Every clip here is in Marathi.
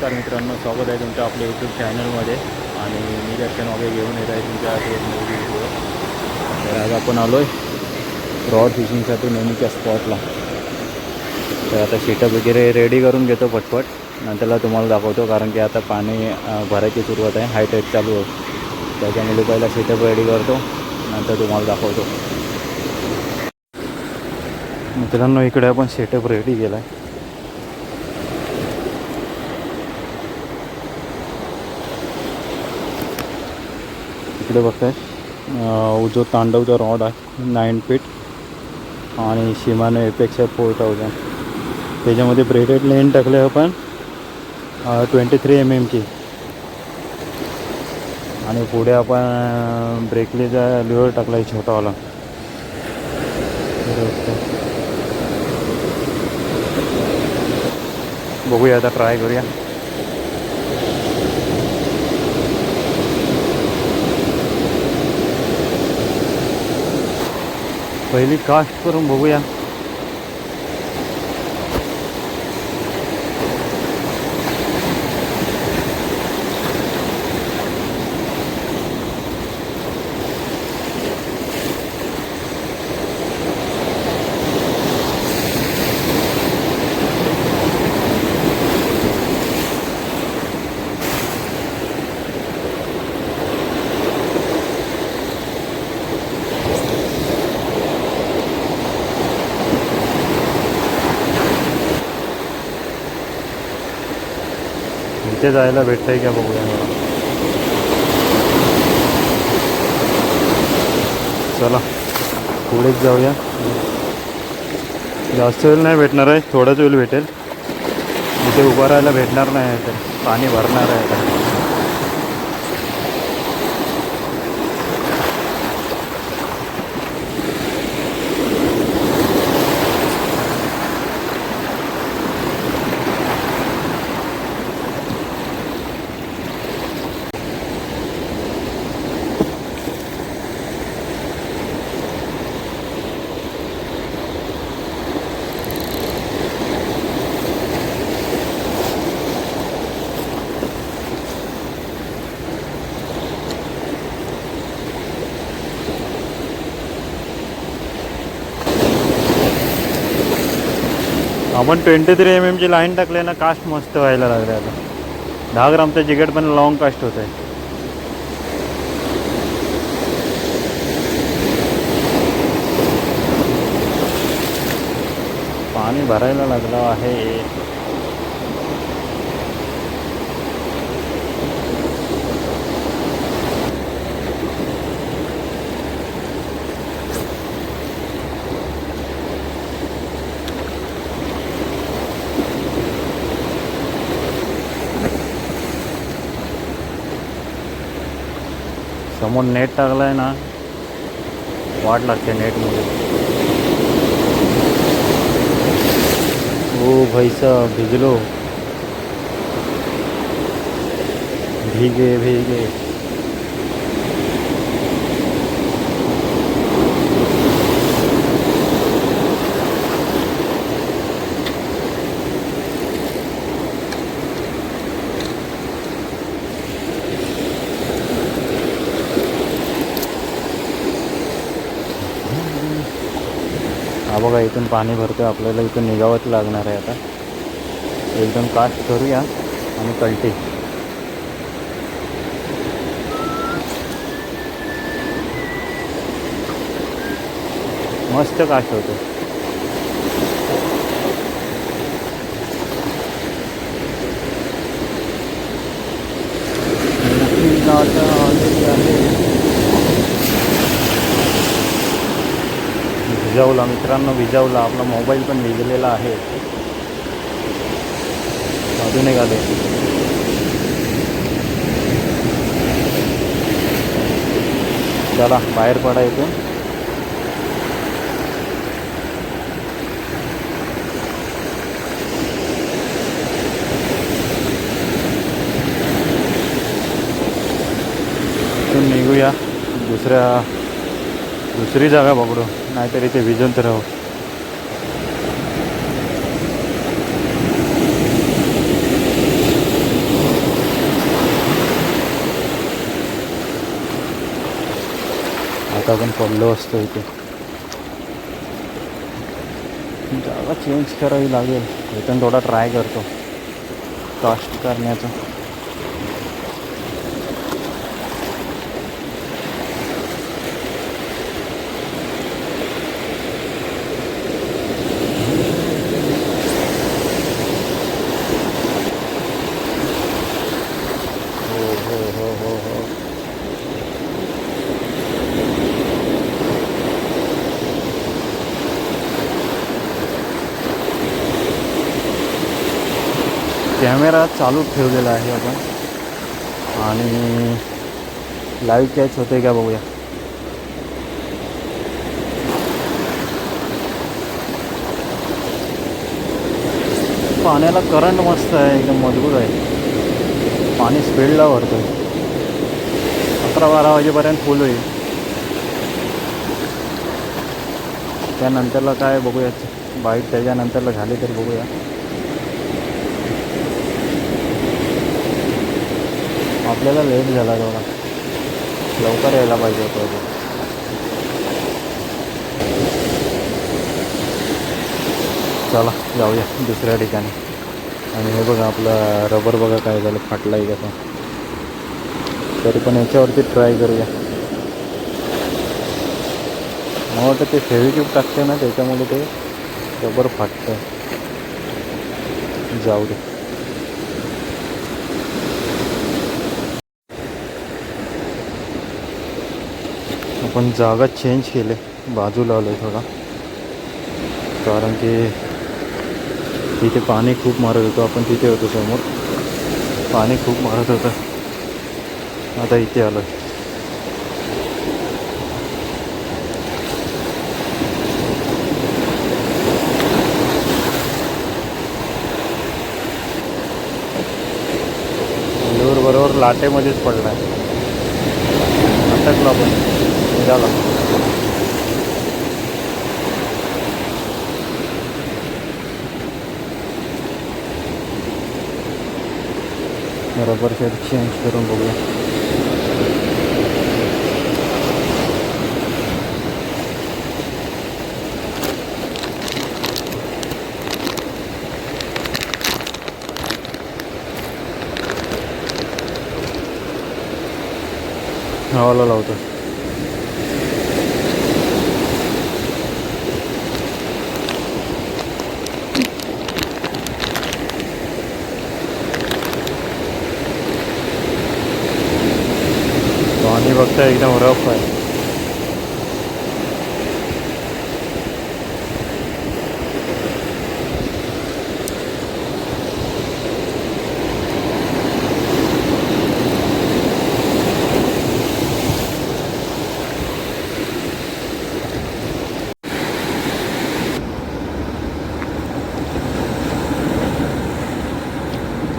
नमस्कार मित्रांनो, स्वागत आहे तुमचं आपल्या यूट्यूब चॅनलमध्ये. आणि मी दर्शन वगैरे घेऊन येत आहे तुमच्या व्हिडिओ. तर आज आपण आलो आहे रॉड फिशिंगसाठी नेहमीच्या स्पॉटला. तर आता सेटअप वगैरे रेडी करून घेतो पटपट, नंतरला तुम्हाला दाखवतो. कारण की आता पाणी भरायची सुरुवात आहे, हाय टाईड चालू आहे. त्याच्यामुळे पहिला सेटअप रेडी करतो, नंतर तुम्हाला दाखवतो. मित्रांनो, इकडे आपण सेटअप रेडी केला आहे. इकडे बघताय जो तांडवचा रॉड आहे 9 फीट आणि शिमानो एपेक्स आहे 4000. त्याच्यामध्ये ब्रेडेड लेन टाकले आपण 23 mm ची. आणि पुढे आपण ब्रेकलीचा लिव्हर टाकला आहे छोटावाला. बघूया, आता ट्राय करूया. पहिली कास्ट करून बघूया. इथे जायला भेटतंय का बघूया मला. चला पुढेच जाऊया. जास्त वेळ नाही भेटणार आहे, थोडाच वेळ भेटेल. इथे उभं राहायला भेटणार नाही, तर पाणी भरणार आहे आता. आपण 23 mm ची लाईन टाकले ना, कास्ट मस्त व्हायला लागले. आता 10 ग्रामचं जिगेट पण लॉंग कास्ट होत आहे. पाणी भरायला लागलं आहे. समोर नेट टाकला आहे ना, वाट लागते नेटमध्ये. ओ भाई साहब, भिजलो, भीगे भीगे. हा बघा, इथून पाणी भरतं. आपल्याला इथून निघावंच लागणार आहे. आता एकदम कास्ट करूया आणि कल्टी. मस्त कास्ट होतो. भिजवला मित्रांनो, भिजवला. आपला मोबाईल पण भिजलेला आहे. अजून एक आले. चला बाहेर पडा इथून. इथून निघूया, दुसरी जागा पकडू, नाहीतर इथे भिजून तर राहू. आपण पडलो असतो इथे. जागा चेंज करावी लागेल. इथून थोडा ट्राय करतो कास्ट करण्याचा. हो. कॅमेरा चालू ठेवलेला आहे आपण आणि लाईव्ह कॅच होते का बघूया. पाण्याला करंट मस्त आहे, एकदम मजबूत आहे. पाणी स्पीडला भरतं. 11-12 वाजेपर्यंत फुल होईल. त्यानंतरला काय बघूया, बाईट त्याच्यानंतरला झाली तर बघूया. आपल्याला लेट झाला थोडा, लवकर यायला पाहिजे होतं. चला जाऊया दुसऱ्या ठिकाणी. आणि हे बघा आपलं रबर बघा काय झालं, फाटला आहे का. तरी पण याच्यावरती ट्राय करूया. मला वाटतं ते फेविक्विक टाकते ना, त्याच्यामुळे ते रबर फाटतं. जाऊ दे. आपण जागा चेंज केले, बाजूला आलो थोडा, कारण की तिथे पाणी खूप मारत होतं. आपण तिथे होतो समोर, पाणी खूप मारत होतं. आता इथे आलो. बरोबर लाटेमध्येच पडला आहे. अटकलो आपण, निघाला. रबर शेड चेंज करून बघूया. हवाला लावतो. पाणी बघता एकदम रफ आहे.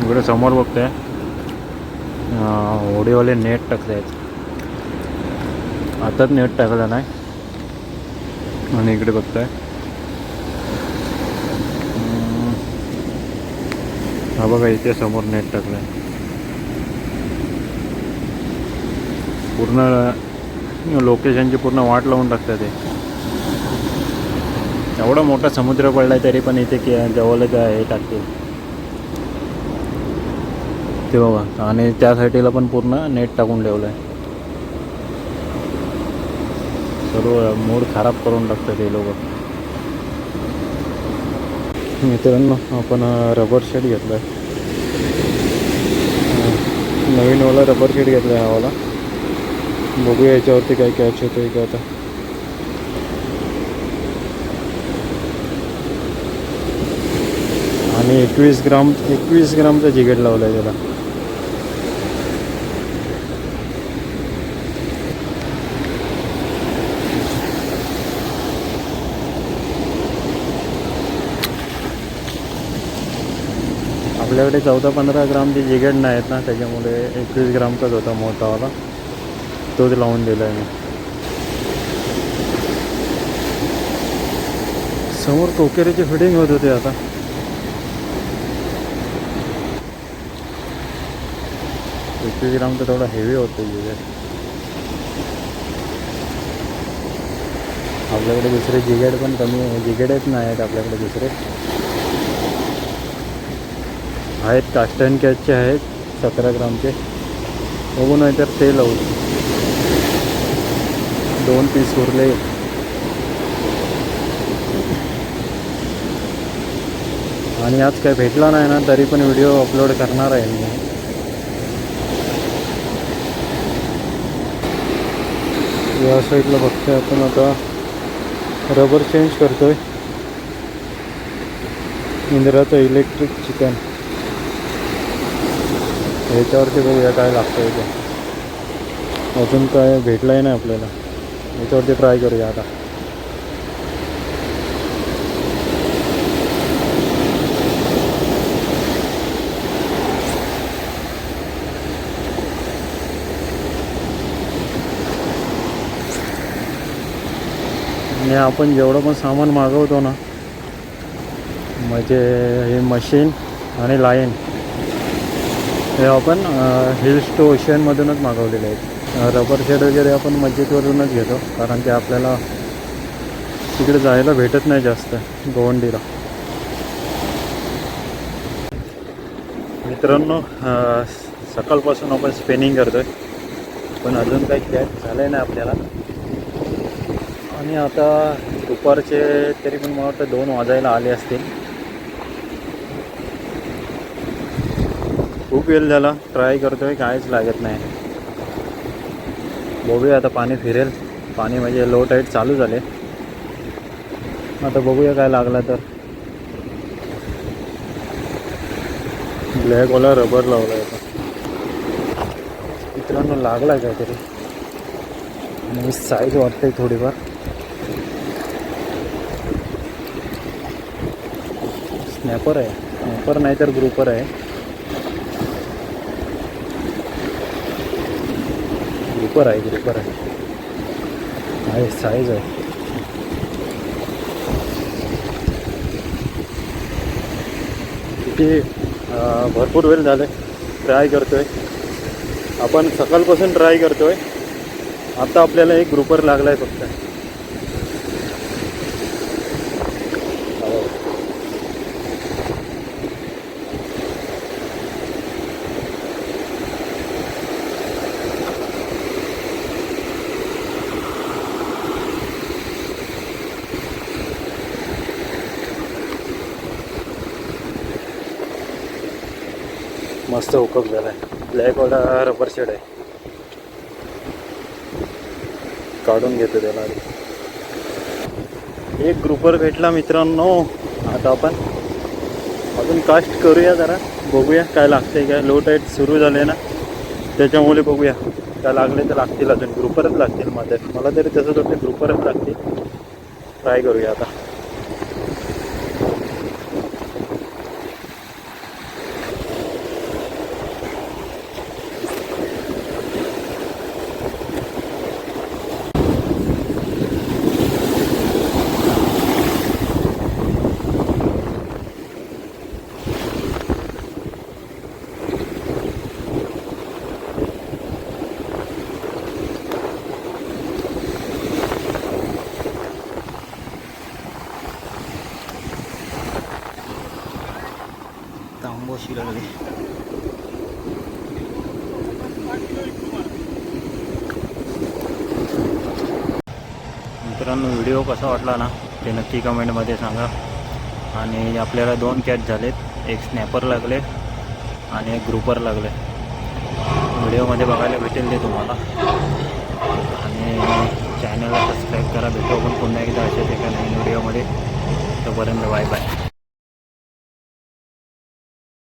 इकडे समोर बघतोय होडीवाले नेट टाकले आहेत. आताच नेट टाकलं नाही. आणि इकडे बघताय हा बघा, इथे समोर नेट टाकलं आहे. पूर्ण लोकेशनची पूर्ण वाट लावून टाकतात ते. एवढा मोठा समुद्र पडला आहे तरी पण इथे जवळच हे टाकते ते बघा. आणि त्या साईडला पण पूर्ण नेट टाकून ठेवलं आहे. सर्व मूड खराब करून टाकतात हे लोक. मित्रांनो, आपण रबर शेड घेतला आहे. नवीनवाला रबर शेड घेतला आहे हवाला. बघूया याच्यावरती काय कॅच होतोय का आता. आणि 21 ग्रामचा जिगेट लावला आहे त्याला. आपल्याकडे 14-15 ग्रामचे जिगेट नाही आहेत ना, त्याच्यामुळे 21 ग्रामचाच होता मोठावाला, तोच लावून दिला आहे मी. समोर कोकेरीची फिटिंग होत होते. आता 21 ग्राम तर थोडा हेवी होतं जिगेट. आपल्याकडे दुसरे जिगेड पण कमी जिगेडच नाही आहेत आपल्याकडे दुसरे. आहेत कास्टन कॅचचे आहेत 17 ग्रामचे. बघू नाही तर ते लावू. 2 पीस उरले. आणि आज काय भेटला नाही ना तरी पण व्हिडिओ अपलोड करणार आहे मी. या साईडला बघतोय आपण आता रबर चेंज करतोय. इंदिराचं इलेक्ट्रिक चिकन ह्याच्यावरती बघूया काय लागतं इथे. अजून काय भेटलं आहे ना आपल्याला, याच्यावरती ट्राय करूया आता. आणि आपण जेवढं पण सामान मागवतो ना, म्हणजे हे मशीन आणि लाईन हे आपण हिल्स टू ओशनमधूनच मागवलेले आहेत. रबर शेड वगैरे आपण मस्जिदवरूनच घेतो, कारण की आपल्याला तिकडे जायला भेटत नाही जास्त गोवंडीला. मित्रांनो, सकाळपासून आपण स्पेनिंग करतोय पण अजून काही कॅच झालं नाही आपल्याला. आणि आता दुपारचे तरी पण मला वाटतं 2 वाजायला आले असतील. खूप वेळ झाला ट्राय करतोय, काहीच लागत नाही. बघूया आता पाणी फिरेल. पाणी म्हणजे लो टाईट चालू झाले. आता बघूया काय लागला तर. ब्लॅकवाला रबर लावला आहे आता. मित्रांनो लागला आहे काहीतरी आणि साईज वाटते थोडीफार. स्नॅपर आहे, स्नॅपर नाही तर ग्रुपर आहे. ग्रुपर आहे साईज आहे. किती भरपूर वेळ झाले ट्राय करतोय आपण, सकाळपासून ट्राय करतोय. आता आपल्याला एक ग्रुपर लागला आहे फक्त. मस्त हुकअप झाला आहे. ब्लॅकवाला रबर शेड आहे. काढून घेतो त्याला. एक ग्रुपर भेटला मित्रांनो. आता आपण अजून कास्ट करूया जरा, बघूया काय लागते. काय लो टाईट सुरू झाले ना त्याच्यामुळे बघूया काय लागले तर लागतील. अजून ग्रुपरच लागतील मला तरी तसंच वाटतं, ग्रुपरच लागतील. ट्राय करूया आता. तांबोशी लागली. मित्रांनो व्हिडिओ कसा वाटला ना ते नक्की कमेंटमध्ये सांगा. आणि आपल्याला 2 कॅच झालेत, एक स्नॅपर लागले आणि एक ग्रुपर लागले. व्हिडिओमध्ये बघायला भेटेल ते तुम्हाला. आणि चॅनलला सबस्क्राईब करा. भेटू आपण पुन्हा एकदा अशाच एका नवीन व्हिडिओमध्ये. तोपर्यंत बाय बाय.